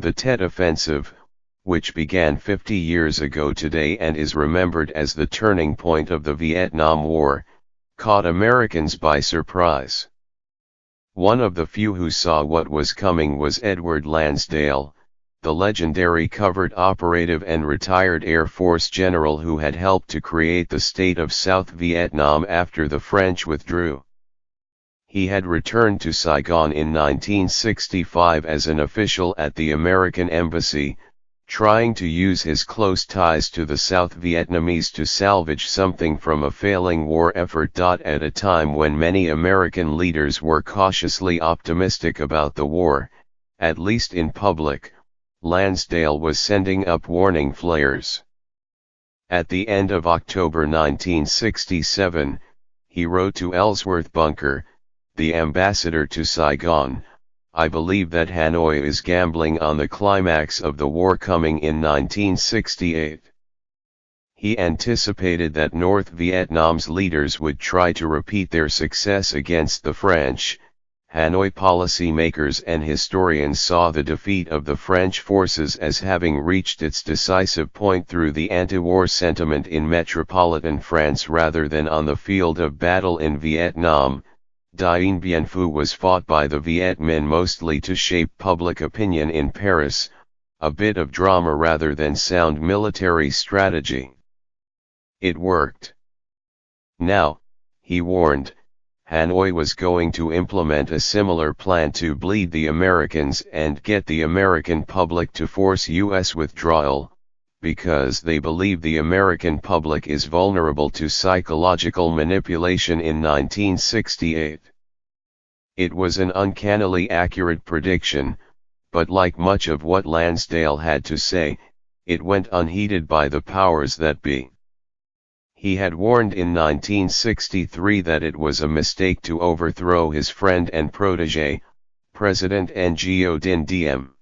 The Tet Offensive, which began 50 years ago today and is remembered as the turning point of the Vietnam War, caught Americans by surprise. One of the few who saw what was coming was Edward Lansdale, the legendary covert operative and retired Air Force general who had helped to create the state of South Vietnam after the French withdrew. He had returned to Saigon in 1965 as an official at the American Embassy, trying to use his close ties to the South Vietnamese to salvage something from a failing war effort. At a time when many American leaders were cautiously optimistic about the war, at least in public, Lansdale was sending up warning flares. At the end of October 1967, he wrote to Ellsworth Bunker, the ambassador to Saigon, "I believe that Hanoi is gambling on the climax of the war coming in 1968. He anticipated that North Vietnam's leaders would try to repeat their success against the French. Hanoi policymakers and historians saw the defeat of the French forces as having reached its decisive point through the anti-war sentiment in metropolitan France rather than on the field of battle in Vietnam. Dien Bien Phu was fought by the Viet Minh mostly to shape public opinion in Paris, a bit of drama rather than sound military strategy. It worked. Now, he warned, Hanoi was going to implement a similar plan to bleed the Americans and get the American public to force U.S. withdrawal, because they believe the American public is vulnerable to psychological manipulation in 1968. It was an uncannily accurate prediction, but like much of what Lansdale had to say, it went unheeded by the powers that be. He had warned in 1963 that it was a mistake to overthrow his friend and protégé, President Ngo Dinh Diem.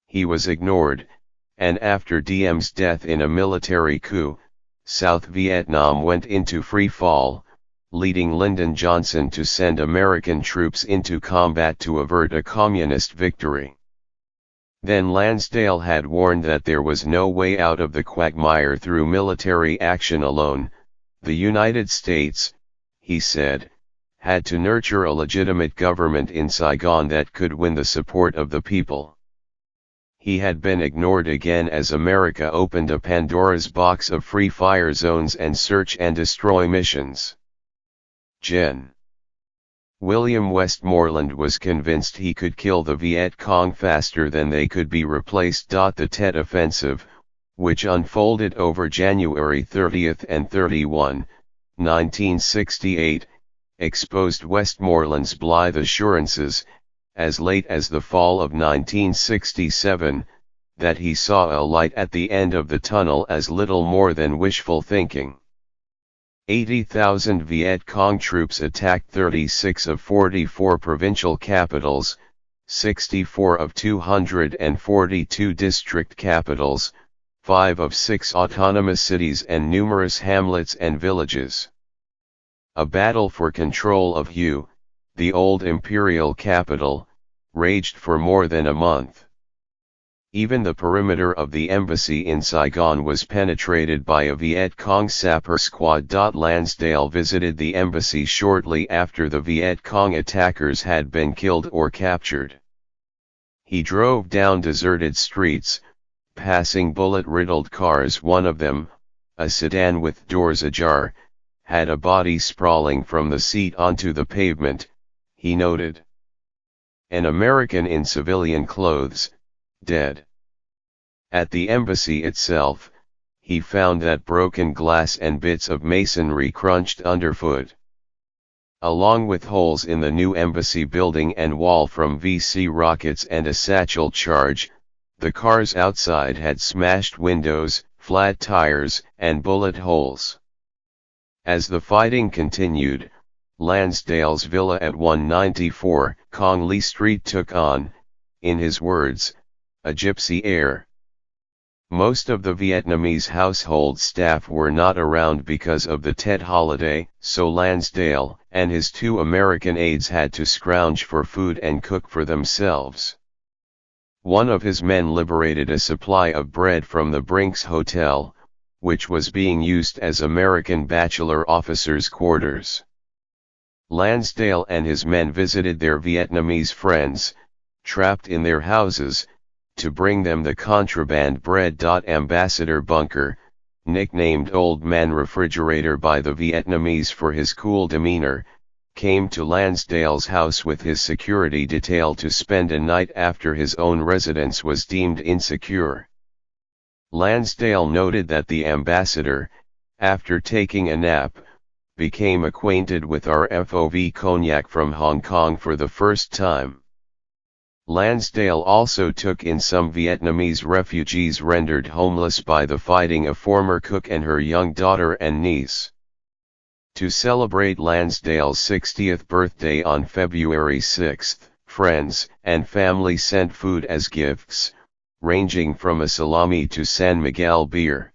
He was ignored, and after Diem's death in a military coup, South Vietnam went into free fall, leading Lyndon Johnson to send American troops into combat to avert a communist victory. Then Lansdale had warned that there was no way out of the quagmire through military action alone. The United States, he said, had to nurture a legitimate government in Saigon that could win the support of the people. He had been ignored again as America opened a Pandora's box of free fire zones and search and destroy missions. Gen. William Westmoreland was convinced he could kill the Viet Cong faster than they could be replaced. The Tet Offensive, which unfolded over January 30 and 31, 1968, exposed Westmoreland's blithe assurances, as late as the fall of 1967, that he saw a light at the end of the tunnel as little more than wishful thinking. 80,000 Viet Cong troops attacked 36 of 44 provincial capitals, 64 of 242 district capitals, 5 of 6 autonomous cities and numerous hamlets and villages. A battle for control of Hue, the old imperial capital, raged for more than a month. Even the perimeter of the embassy in Saigon was penetrated by a Viet Cong sapper squad. Lansdale visited the embassy shortly after the Viet Cong attackers had been killed or captured. He drove down deserted streets, passing bullet-riddled cars. One of them, a sedan with doors ajar, had a body sprawling from the seat onto the pavement, he noted. An American in civilian clothes, dead. At the embassy itself, he found that broken glass and bits of masonry crunched underfoot. Along with holes in the new embassy building and wall from VC rockets and a satchel charge, the cars outside had smashed windows, flat tires, and bullet holes. As the fighting continued, Lansdale's villa at 194 Cong Lee Street took on, in his words, a gypsy air. Most of the Vietnamese household staff were not around because of the Tet holiday, so Lansdale and his 2 American aides had to scrounge for food and cook for themselves. One of his men liberated a supply of bread from the Brinks Hotel, which was being used as American bachelor officers' quarters. Lansdale and his men visited their Vietnamese friends, trapped in their houses, to bring them the contraband bread. Ambassador Bunker, nicknamed Old Man Refrigerator by the Vietnamese for his cool demeanor, came to Lansdale's house with his security detail to spend a night after his own residence was deemed insecure. Lansdale noted that the ambassador, after taking a nap, became acquainted with our FOV cognac from Hong Kong for the first time. Lansdale also took in some Vietnamese refugees rendered homeless by the fighting, a former cook and her young daughter and niece. To celebrate Lansdale's 60th birthday on February 6, friends and family sent food as gifts, ranging from a salami to San Miguel beer.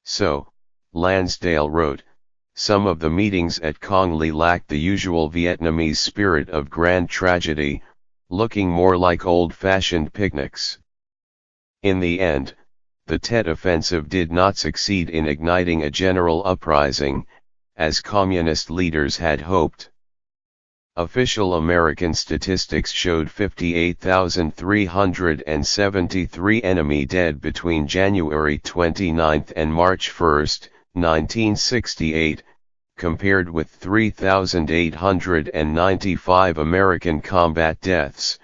So, Lansdale wrote, some of the meetings at Cong Li lacked the usual Vietnamese spirit of grand tragedy, looking more like old-fashioned picnics. In the end, the Tet Offensive did not succeed in igniting a general uprising, as communist leaders had hoped. Official American statistics showed 58,373 enemy dead between January 29 and March 1, 1968, compared with 3,895 American combat deaths,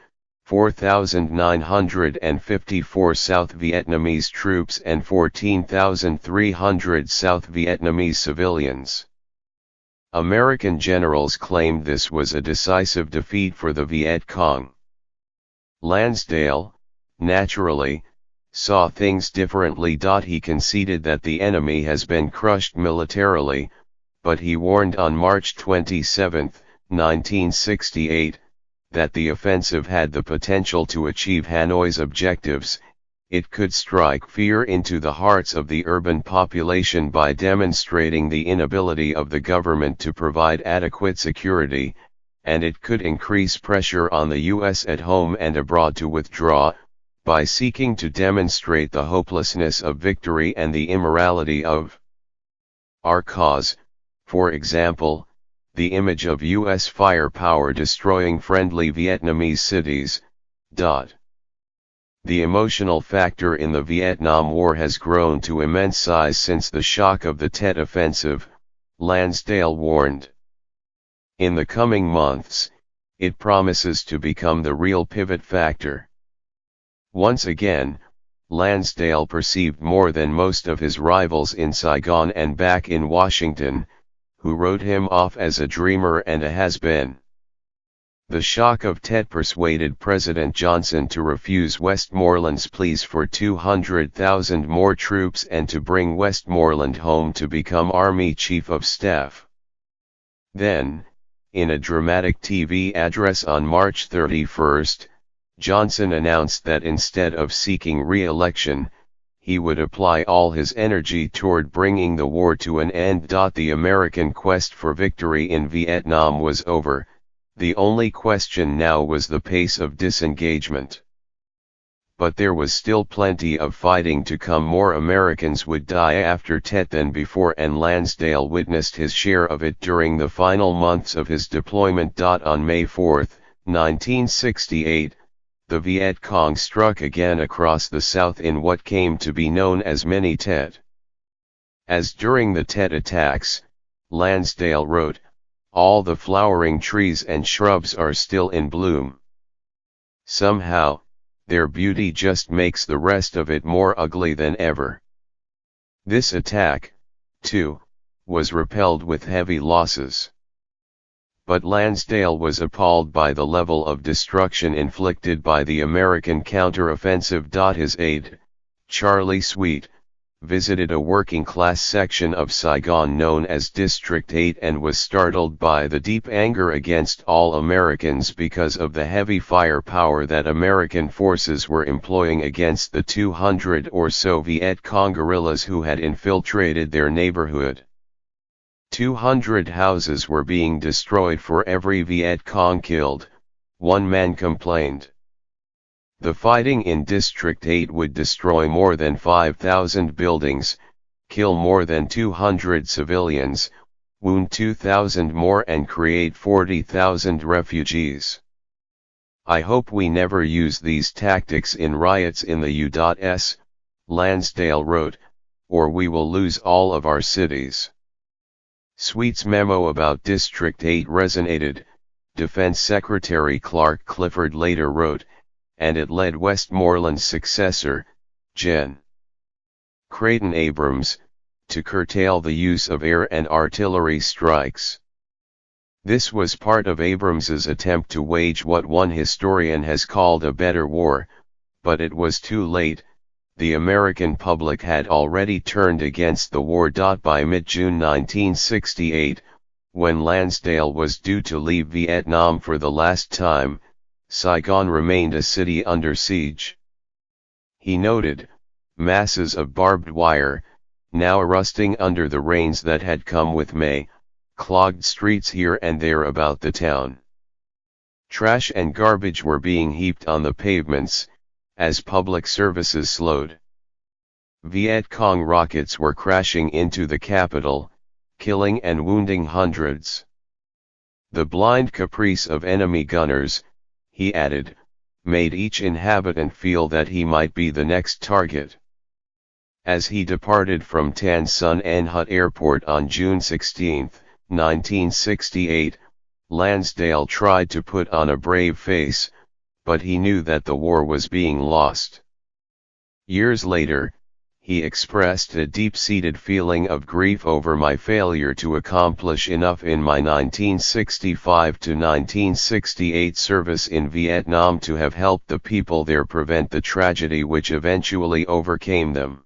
4,954 South Vietnamese troops and 14,300 South Vietnamese civilians. American generals claimed this was a decisive defeat for the Viet Cong. Lansdale, naturally, saw things differently. He conceded that the enemy has been crushed militarily, but he warned on March 27, 1968, that the offensive had the potential to achieve Hanoi's objectives. It could strike fear into the hearts of the urban population by demonstrating the inability of the government to provide adequate security, and it could increase pressure on the U.S. at home and abroad to withdraw, by seeking to demonstrate the hopelessness of victory and the immorality of our cause. For example, the image of U.S. firepower destroying friendly Vietnamese cities. The emotional factor in the Vietnam War has grown to immense size since the shock of the Tet Offensive, Lansdale warned. In the coming months, it promises to become the real pivot factor. Once again, Lansdale perceived more than most of his rivals in Saigon and back in Washington, who wrote him off as a dreamer and a has-been. The shock of Tet persuaded President Johnson to refuse Westmoreland's pleas for 200,000 more troops and to bring Westmoreland home to become Army Chief of Staff. Then, in a dramatic TV address on March 31, Johnson announced that instead of seeking re-election, he would apply all his energy toward bringing the war to an end. The American quest for victory in Vietnam was over. The only question now was the pace of disengagement. But there was still plenty of fighting to come. More Americans would die after Tet than before, and Lansdale witnessed his share of it during the final months of his deployment. On May 4, 1968, the Viet Cong struck again across the South in what came to be known as Mini Tet. As during the Tet attacks, Lansdale wrote, all the flowering trees and shrubs are still in bloom. Somehow, their beauty just makes the rest of it more ugly than ever. This attack, too, was repelled with heavy losses. But Lansdale was appalled by the level of destruction inflicted by the American counteroffensive. His aide, Charlie Sweet, visited a working-class section of Saigon known as District 8 and was startled by the deep anger against all Americans because of the heavy firepower that American forces were employing against the 200 or so Viet Cong guerrillas who had infiltrated their neighborhood. 200 houses were being destroyed for every Viet Cong killed, one man complained. The fighting in District 8 would destroy more than 5,000 buildings, kill more than 200 civilians, wound 2,000 more and create 40,000 refugees. I hope we never use these tactics in riots in the U.S., Lansdale wrote, or we will lose all of our cities. Sweet's memo about District 8 resonated, Defense Secretary Clark Clifford later wrote, and it led Westmoreland's successor, Gen. Creighton Abrams, to curtail the use of air and artillery strikes. This was part of Abrams's attempt to wage what one historian has called a better war, but it was too late. The American public had already turned against the war. By mid-June 1968, when Lansdale was due to leave Vietnam for the last time, Saigon remained a city under siege. He noted, masses of barbed wire, now rusting under the rains that had come with May, clogged streets here and there about the town. Trash and garbage were being heaped on the pavements, as public services slowed. Viet Cong rockets were crashing into the capital, killing and wounding hundreds. The blind caprice of enemy gunners, he added, made each inhabitant feel that he might be the next target. As he departed from Tan Son Nhut Airport on June 16, 1968, Lansdale tried to put on a brave face, but he knew that the war was being lost. Years later, he expressed a deep-seated feeling of grief over my failure to accomplish enough in my 1965 to 1968 service in Vietnam to have helped the people there prevent the tragedy which eventually overcame them.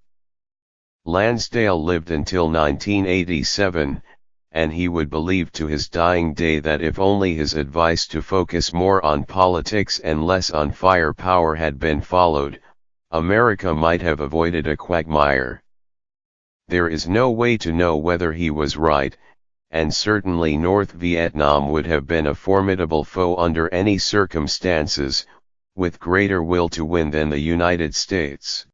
Lansdale lived until 1987, and he would believe to his dying day that if only his advice to focus more on politics and less on firepower had been followed, America might have avoided a quagmire. There is no way to know whether he was right, and certainly North Vietnam would have been a formidable foe under any circumstances, with greater will to win than the United States.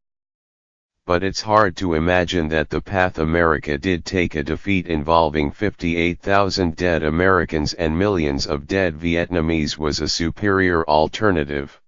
But it's hard to imagine that the path America did take, a defeat involving 58,000 dead Americans and millions of dead Vietnamese, was a superior alternative.